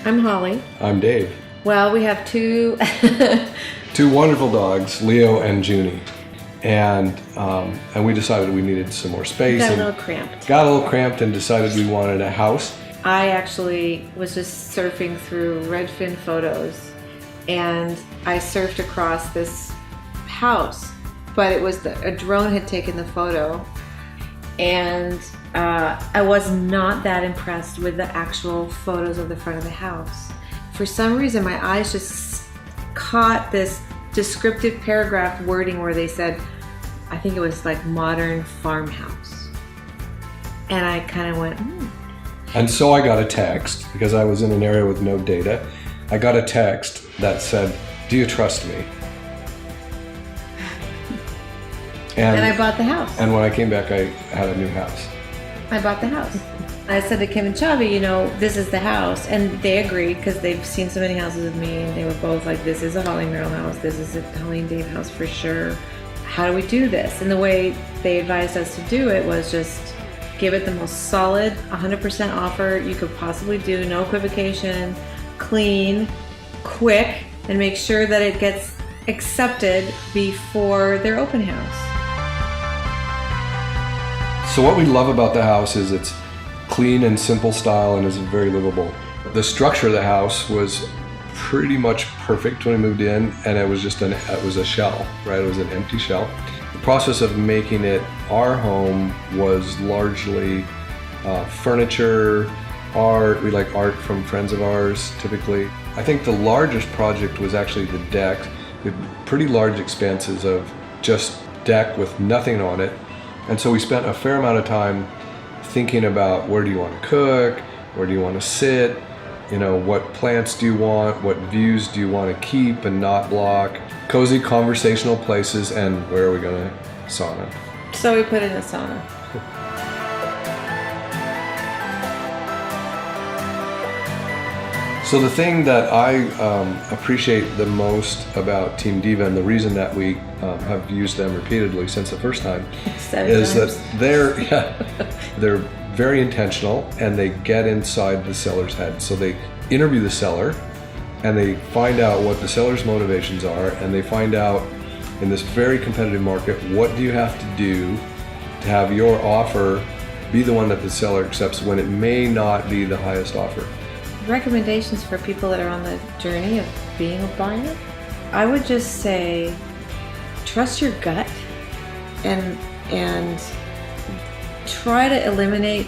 I'm Holly. I'm Dave. Well, we have two wonderful dogs, Leo and Junie. And we decided we needed some more space. Got a little cramped and decided we wanted a house. I actually was just surfing through Redfin photos, and I surfed across this house, but it was a drone had taken the photo, and I was not that impressed with the actual photos of the front of the house. For some reason, my eyes just caught this descriptive paragraph wording where they said, I think it was like modern farmhouse. And I kind of went, And so I got a text, because I was in an area with no data. I got a text that said, do you trust me? And I bought the house. And when I came back, I had a new house. I bought the house. I said to Kim and Chavi, this is the house. And they agreed because they've seen so many houses with me. And they were both like, this is a Holly Merrill house. This is a Holly and Dave house for sure. How do we do this? And the way they advised us to do it was just give it the most solid 100% offer you could possibly do. No equivocation, clean, quick, and make sure that it gets accepted before their open house. So what we love about the house is it's clean and simple style and is very livable. The structure of the house was pretty much perfect when we moved in, and it was just it was a shell, right? It was an empty shell. The process of making it our home was largely furniture, art. We like art from friends of ours, typically. I think the largest project was actually the deck. We had pretty large expanses of just deck with nothing on it. And so we spent a fair amount of time thinking about where do you want to cook, where do you want to sit, what plants do you want, what views do you want to keep and not block, cozy conversational places, and where are we going to sauna. So we put in a sauna. So the thing that I appreciate the most about Team Diva, and the reason that we have used them repeatedly since the first time, is that they're very intentional, and they get inside the seller's head. So they interview the seller, and they find out what the seller's motivations are, and they find out in this very competitive market, what do you have to do to have your offer be the one that the seller accepts when it may not be the highest offer. Recommendations for people that are on the journey of being a buyer? I would just say, trust your gut and try to eliminate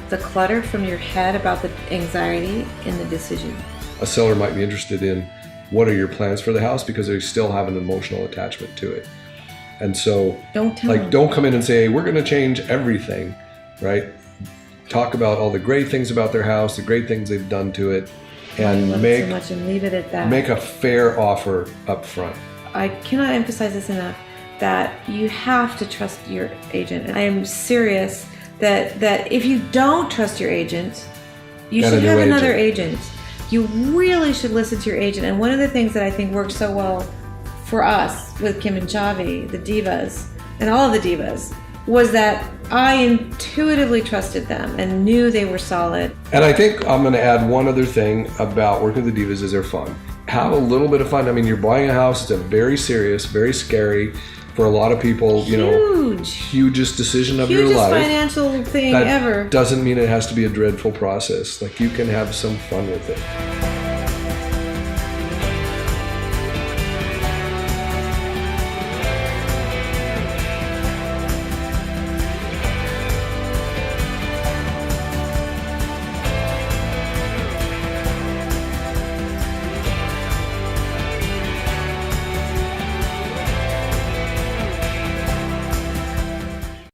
the clutter from your head about the anxiety in the decision. A seller might be interested in what are your plans for the house, because they still have an emotional attachment to it. And so don't come in and say, hey, we're going to change everything, right? Talk about all the great things about their house, the great things they've done to it, and make so much and leave it at that. Make a fair offer up front. I cannot emphasize this enough, that you have to trust your agent. And I am serious that if you don't trust your agent, you should have another agent. You really should listen to your agent. And one of the things that I think works so well for us with Kim and Chavi, the divas, and all of the divas, was that I intuitively trusted them and knew they were solid. And I think I'm going to add one other thing about working with the divas is they're fun. Have a little bit of fun. I mean, you're buying a house. It's a very serious, very scary, for a lot of people, hugest decision of your life. Hugest financial thing ever. Doesn't mean it has to be a dreadful process. Like, you can have some fun with it.